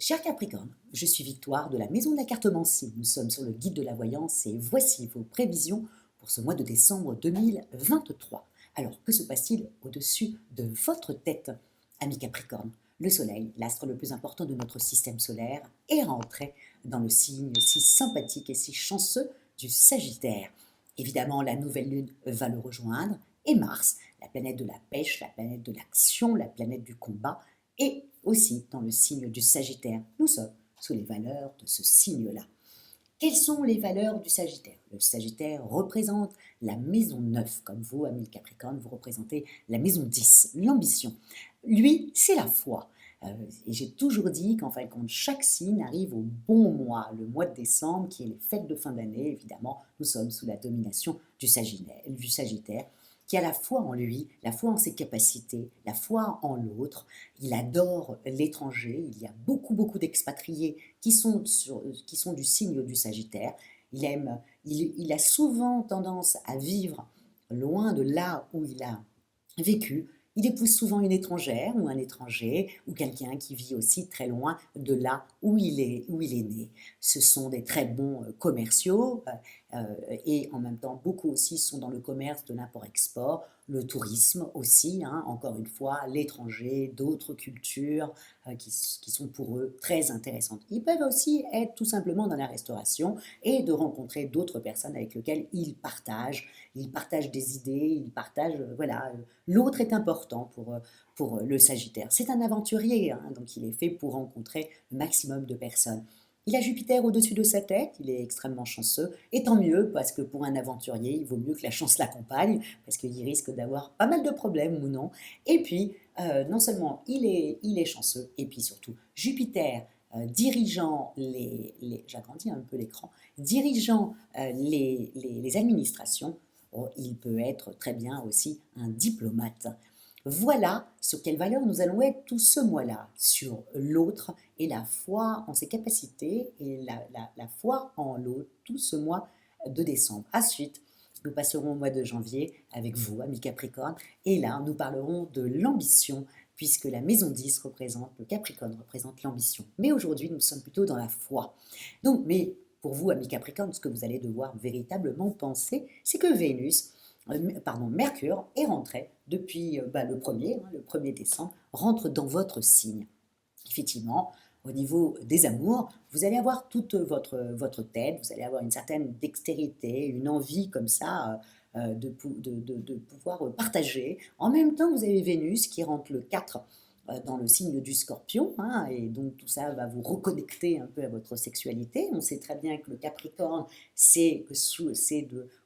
Cher Capricorne, je suis Victoire de la Maison de la Cartomancie. Nous sommes sur le guide de la voyance et voici vos prévisions pour ce mois de décembre 2023. Alors, que se passe-t-il au-dessus de votre tête, ami Capricorne? Le Soleil, l'astre le plus important de notre système solaire, est rentré dans le signe si sympathique et si chanceux du Sagittaire. Évidemment, la nouvelle lune va le rejoindre et Mars, la planète de la pêche, la planète de l'action, la planète du combat, et aussi dans le signe du Sagittaire. Nous sommes sous les valeurs de ce signe-là. Quelles sont les valeurs du Sagittaire? Le Sagittaire représente la maison 9, comme vous, amis Capricorne, vous représentez la maison 10, l'ambition. Lui, c'est la foi. Et j'ai toujours dit qu'en fin de compte, chaque signe arrive au bon mois, le mois de décembre, qui est les fêtes de fin d'année. Évidemment, nous sommes sous la domination du Sagittaire, qui a la foi en lui, la foi en ses capacités, la foi en l'autre. Il adore l'étranger. Il y a beaucoup d'expatriés qui sont du signe du Sagittaire. Il a souvent tendance à vivre loin de là où il a vécu. Il épouse souvent une étrangère ou un étranger ou quelqu'un qui vit aussi très loin de là où il est né. Ce sont des très bons commerciaux et en même temps beaucoup aussi sont dans le commerce de l'import-export, le tourisme aussi, hein, encore une fois, l'étranger, d'autres cultures qui sont pour eux très intéressantes. Ils peuvent aussi être tout simplement dans la restauration et de rencontrer d'autres personnes avec lesquelles ils partagent des idées, ils partagent, voilà, l'autre est important pour le Sagittaire. C'est un aventurier, hein, donc il est fait pour rencontrer le maximum de personnes. Il a Jupiter au-dessus de sa tête, il est extrêmement chanceux, et tant mieux, parce que pour un aventurier, il vaut mieux que la chance l'accompagne, parce qu'il risque d'avoir pas mal de problèmes ou non. Et puis, non seulement il est chanceux, et puis surtout, Jupiter dirigeant j'agrandis un peu l'écran, dirigeant les administrations, oh, il peut être très bien aussi un diplomate. Voilà sur quelle valeur nous allons être tout ce mois-là, sur l'autre et la foi en ses capacités et la foi en l'autre, tout ce mois de décembre. Ensuite, nous passerons au mois de janvier avec vous, amis Capricorne, et là, nous parlerons de l'ambition, puisque la maison 10 représente, le Capricorne représente l'ambition. Mais aujourd'hui, nous sommes plutôt dans la foi. Donc, mais pour vous, amis Capricorne, ce que vous allez devoir véritablement penser, c'est que Mercure est rentré depuis le 1er, le 1er décembre, rentre dans votre signe. Effectivement, au niveau des amours, vous allez avoir toute votre tête, vous allez avoir une certaine dextérité, une envie comme ça de pouvoir partager. En même temps, vous avez Vénus qui rentre le 4 dans le signe du Scorpion, hein, et donc tout ça va vous reconnecter un peu à votre sexualité. On sait très bien que le Capricorne,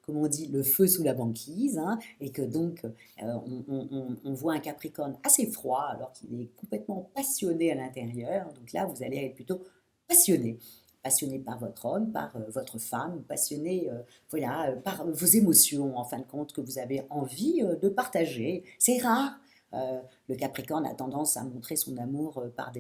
comme on dit, le feu sous la banquise, hein, et que donc on voit un Capricorne assez froid alors qu'il est complètement passionné à l'intérieur. Donc là, vous allez être plutôt passionné. Passionné par votre homme, par votre femme, passionné voilà, par vos émotions, en fin de compte, que vous avez envie de partager. C'est rare. Le Capricorne a tendance à montrer son amour par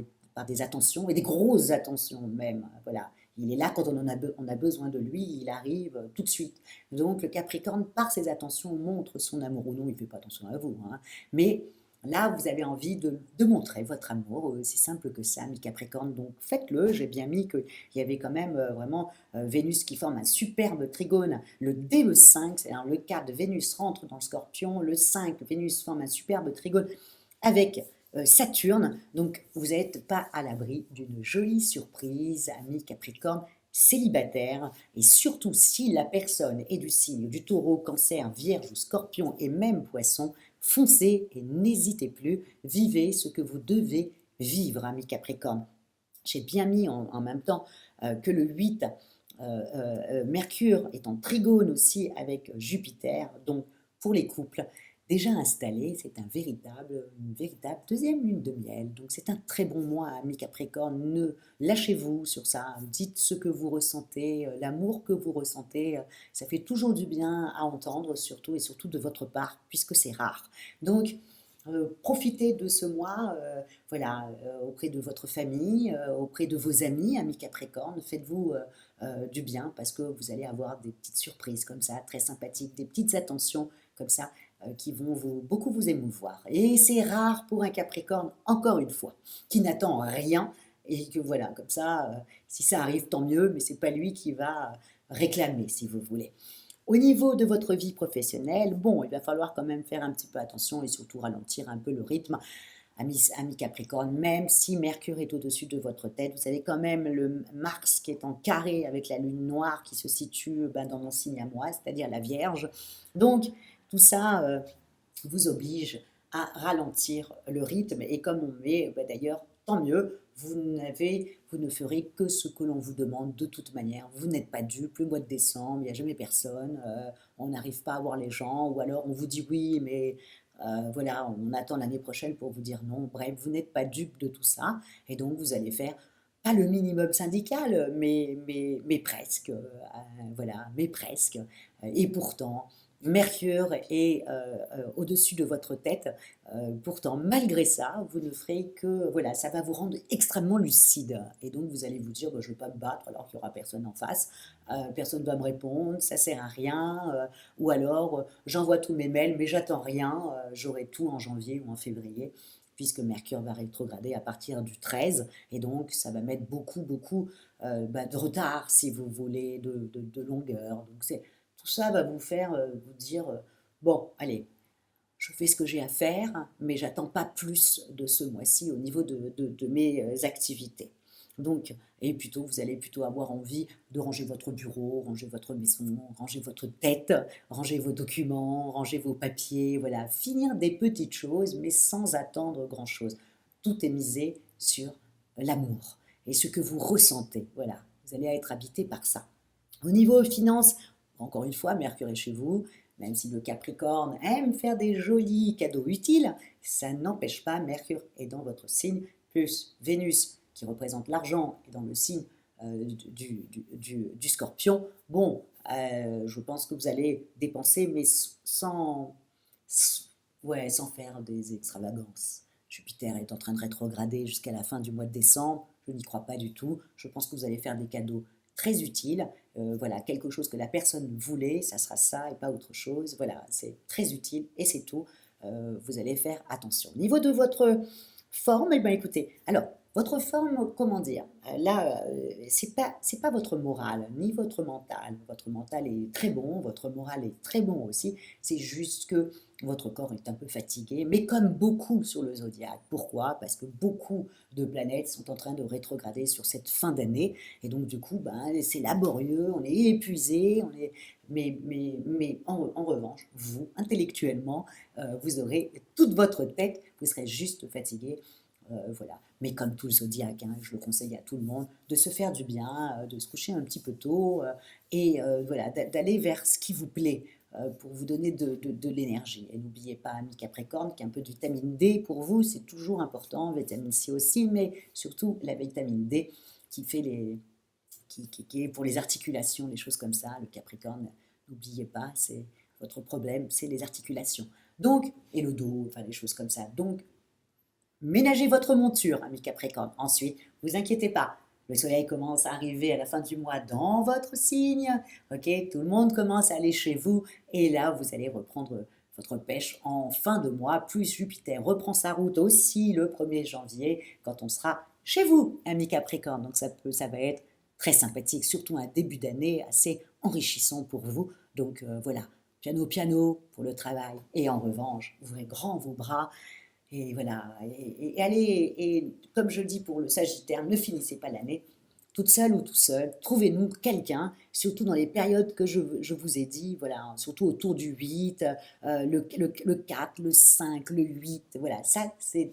des attentions, et des grosses attentions même. Voilà. Il est là quand on a besoin de lui, il arrive tout de suite. Donc le Capricorne, par ses attentions, montre son amour. Ou non, il ne fait pas attention à vous, hein. Mais là, vous avez envie de montrer votre amour. C'est simple que ça, mi Capricorne. Donc faites-le. J'ai bien mis qu'il y avait quand même vraiment Vénus qui forme un superbe trigone. Le DE5, c'est-à-dire le 4, Vénus rentre dans le Scorpion. Le 5, Vénus forme un superbe trigone avec Saturne. Donc vous n'êtes pas à l'abri d'une jolie surprise, ami Capricorne célibataire, et surtout si la personne est du signe du Taureau, Cancer, Vierge ou Scorpion et même Poisson, foncez et n'hésitez plus, vivez ce que vous devez vivre, ami Capricorne. J'ai bien mis en même temps que le 8, Mercure est en trigone aussi avec Jupiter, donc pour les couples déjà installés, c'est une véritable deuxième lune de miel. Donc c'est un très bon mois, ami Capricorne. Ne lâchez-vous sur ça. Dites ce que vous ressentez, l'amour que vous ressentez. Ça fait toujours du bien à entendre, surtout et surtout de votre part, puisque c'est rare. Donc profitez de ce mois, voilà, auprès de votre famille, auprès de vos amis, amis Capricorne. Faites-vous du bien parce que vous allez avoir des petites surprises comme ça, très sympathiques, des petites attentions comme ça qui vont beaucoup vous émouvoir. Et c'est rare pour un Capricorne, encore une fois, qui n'attend rien et que voilà, comme ça, si ça arrive, tant mieux, mais c'est pas lui qui va réclamer, si vous voulez. Au niveau de votre vie professionnelle, bon, il va falloir quand même faire un petit peu attention et surtout ralentir un peu le rythme. Ami Capricorne, même si Mercure est au-dessus de votre tête, vous avez quand même le Mars qui est en carré avec la lune noire qui se situe dans mon signe à moi, c'est-à-dire la Vierge. Donc, tout ça vous oblige à ralentir le rythme. Et comme on met, d'ailleurs, tant mieux, vous ne ferez que ce que l'on vous demande de toute manière. Vous n'êtes pas dupe, le mois de décembre, il n'y a jamais personne, on n'arrive pas à voir les gens, ou alors on vous dit oui, mais voilà, on attend l'année prochaine pour vous dire non. Bref, vous n'êtes pas dupe de tout ça, et donc vous allez faire pas le minimum syndical, mais presque, voilà, mais presque. Et pourtant, Mercure est au-dessus de votre tête. Pourtant, malgré ça, vous ne ferez que, voilà, ça va vous rendre extrêmement lucide. Et donc, vous allez vous dire, bah, je ne vais pas me battre alors qu'il n'y aura personne en face. Personne ne va me répondre, ça sert à rien. Ou alors, j'envoie tous mes mails, mais j'attends rien. J'aurai tout en janvier ou en février, puisque Mercure va rétrograder à partir du 13. Et donc, ça va mettre beaucoup de retard, si vous voulez, de longueur. Donc, tout ça va vous faire vous dire, bon, allez, je fais ce que j'ai à faire, mais j'attends pas plus de ce mois-ci au niveau de mes activités. Donc, et plutôt, vous allez plutôt avoir envie de ranger votre bureau, ranger votre maison, ranger votre tête, ranger vos documents, ranger vos papiers, voilà, finir des petites choses, mais sans attendre grand-chose. Tout est misé sur l'amour et ce que vous ressentez, voilà. Vous allez être habité par ça. Au niveau finances, encore une fois, Mercure est chez vous, même si le Capricorne aime faire des jolis cadeaux utiles, ça n'empêche pas, Mercure est dans votre signe, plus Vénus, qui représente l'argent, est dans le signe du Scorpion. Bon, je pense que vous allez dépenser, mais ouais, sans faire des extravagances. Jupiter est en train de rétrograder jusqu'à la fin du mois de décembre. Je n'y crois pas du tout. Je pense que vous allez faire des cadeaux très utiles. Voilà, quelque chose que la personne voulait, ça sera ça et pas autre chose. Voilà, c'est très utile et c'est tout. Vous allez faire attention. Au niveau de votre forme, eh bien, écoutez, alors, votre forme, comment dire, là, c'est pas votre morale, ni votre mental. Votre mental est très bon, votre morale est très bon aussi. C'est juste que votre corps est un peu fatigué, mais comme beaucoup sur le zodiaque. Pourquoi? Parce que beaucoup de planètes sont en train de rétrograder sur cette fin d'année. Et donc, du coup, ben, c'est laborieux, on est épuisé, mais en revanche, vous, intellectuellement, vous aurez toute votre tête, vous serez juste fatigué. Voilà. Mais comme tout le zodiaque, hein, je le conseille à tout le monde de se faire du bien, de se coucher un petit peu tôt et voilà, d'aller vers ce qui vous plaît pour vous donner de l'énergie. Et n'oubliez pas, ami Capricorne, qu'un peu de vitamine D pour vous, c'est toujours important, vitamine C aussi, mais surtout la vitamine D qui fait qui est pour les articulations, les choses comme ça. Le Capricorne, n'oubliez pas, c'est votre problème, c'est les articulations. Donc, et le dos, enfin les choses comme ça. Donc, ménagez votre monture, ami Capricorne. Ensuite, vous inquiétez pas. Le soleil commence à arriver à la fin du mois dans votre signe. Ok, tout le monde commence à aller chez vous. Et là, vous allez reprendre votre pêche en fin de mois. Plus Jupiter reprend sa route aussi le 1er janvier quand on sera chez vous, ami Capricorne. Donc ça va être très sympathique, surtout un début d'année assez enrichissant pour vous. Donc voilà, piano pour le travail. Et en revanche, ouvrez grand vos bras et voilà, et allez, et comme je dis pour le Sagittaire, ne finissez pas l'année toute seule ou tout seul. Trouvez-nous quelqu'un, surtout dans les périodes que je vous ai dit, voilà, surtout autour du 8, le 4, le 5, le 8. Voilà, ça, c'est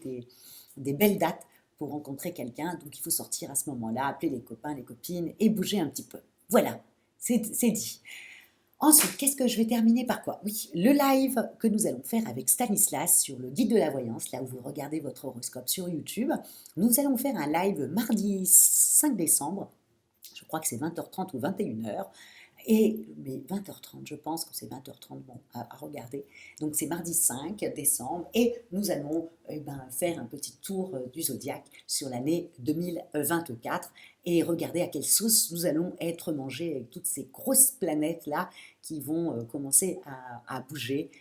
des belles dates pour rencontrer quelqu'un. Donc, il faut sortir à ce moment-là, appeler les copains, les copines et bouger un petit peu. Voilà, c'est dit. Ensuite, qu'est-ce que je vais terminer par quoi? Oui, le live que nous allons faire avec Stanislas sur le guide de la voyance, là où vous regardez votre horoscope sur YouTube. Nous allons faire un live mardi 5 décembre, je crois que c'est 20h30 ou 21h. Mais 20h30, je pense que c'est 20h30, bon, à regarder. Donc c'est mardi 5 décembre et nous allons faire un petit tour du zodiaque sur l'année 2024 et regarder à quelle sauce nous allons être mangés avec toutes ces grosses planètes-là qui vont commencer à bouger.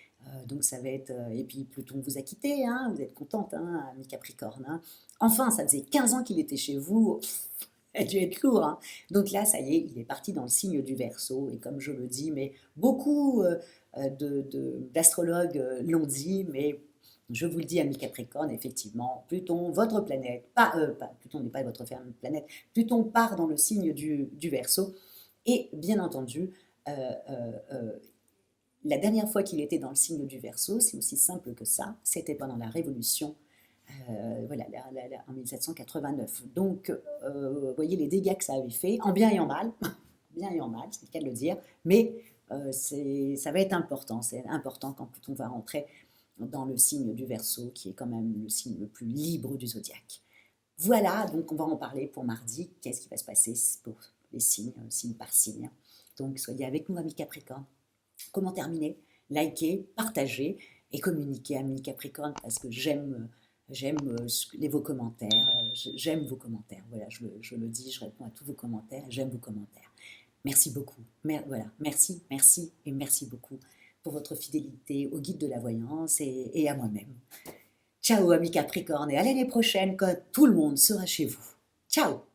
Donc ça va être... et puis Pluton vous a quitté, hein, vous êtes contente, hein, ami Capricorne. Hein. Enfin, ça faisait 15 ans qu'il était chez vous. Elle a dû être lourd. Hein. Donc là, ça y est, il est parti dans le signe du Verseau. Et comme je le dis, mais beaucoup d'astrologues l'ont dit, mais je vous le dis, ami Capricorne, effectivement, Pluton, votre planète, Pluton n'est pas votre planète, Pluton part dans le signe du Verseau. Et bien entendu, euh, euh, euh, la dernière fois qu'il était dans le signe du Verseau, c'est aussi simple que ça, c'était pendant la Révolution, voilà, en 1789. Donc, vous voyez les dégâts que ça avait fait, en bien et en mal, bien et en mal, c'est le cas de le dire, mais ça va être important, c'est important quand Pluton va rentrer dans le signe du Verseau, qui est quand même le signe le plus libre du zodiaque. Voilà, donc on va en parler pour mardi, qu'est-ce qui va se passer pour les signes, signe par signe. Donc soyez avec nous, amis Capricorne. Comment terminer? Likez, partagez et communiquez, amis Capricorne, parce que j'aime vos commentaires. J'aime vos commentaires. Voilà, je le dis, je réponds à tous vos commentaires. J'aime vos commentaires. Merci beaucoup. Voilà, merci, merci et merci beaucoup pour votre fidélité au guide de la voyance et à moi-même. Ciao, amis Capricorne, et à l'année prochaine, quand tout le monde sera chez vous. Ciao!